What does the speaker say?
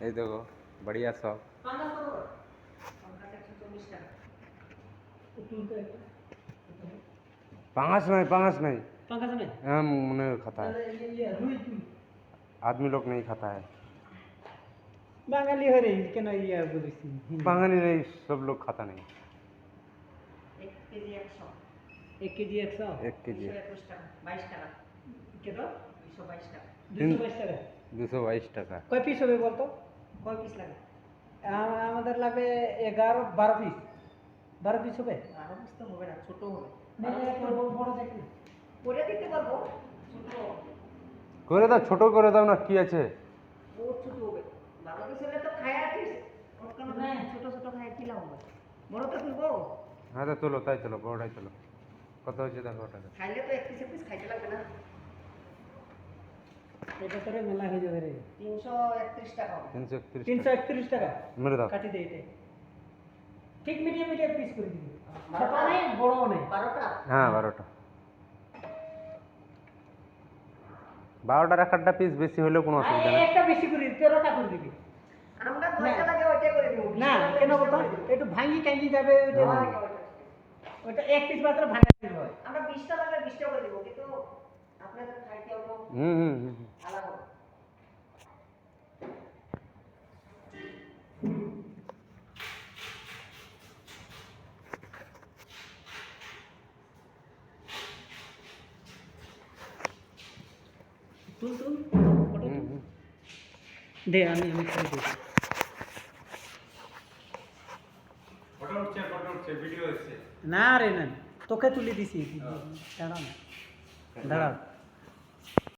এই দেখো बढ़िया सब पांगस नहीं मैंने खाता है आदमी लोग नहीं खाता है বাঙালি হরে কেন ইয়া বলিস बांगाली नहीं सब लोग खाता नहीं 1 কেজি 100 1 केजी 22 টাকা কত 222 টাকা 222 টাকা 222 টাকা কয় পিস হবে বলতো কয় পিস লাগে আমাদের লাগবে 11 12 পিস 12 পিস হবে আরো পিস তো হবে না ছোট হবে না একটা বড় দেখি করে দিতে পারবো ছোট করে দাও ছোট করে দাও না কি আছে ও ছোট হবে বাবা পিস হলে তো খায়া পিস ওর কারণে না। ছোট ছোট খায়া কি লাভ হবে বড় তো তুলবো হ্যাঁ তো চলো তাই চলো বড়টাই চলো কত হচ্ছে দেখো টাকা খাইলে তো এক পিস খাইতে লাগবে না এটা তোরে মেলা হয়ে যাবে রে 331 টাকা হবে 331 331 টাকা মেরে দাও কাটি দে এটা ঠিক মিডিয়াম পিস করে দিবি ছোট নেই বড় নেই 12টা হ্যাঁ 12টা 12টার একটা পিস বেশি হলেও কোনো অসুবিধা নেই একটা বেশি করে 13টা করে দিবি আমরা কয়টা লাগে ওইটা করে দিব না কেন বলতো একটু ভাঙি টাঙ্গি যাবে ওইটা ওইটা এক পিস মাত্র ভাঙা দিতে হয় আমরা 20টা লাগলে 20টা করে দিব কিন্তু আপনাদের খাইতে হবে হুম আলাদা হবে তুল ফটো দে আমি করে দিই ফটো উঠছে ভিডিও হচ্ছে না রে না তোকে তুলে দিছি দাঁড়া না দাঁড়া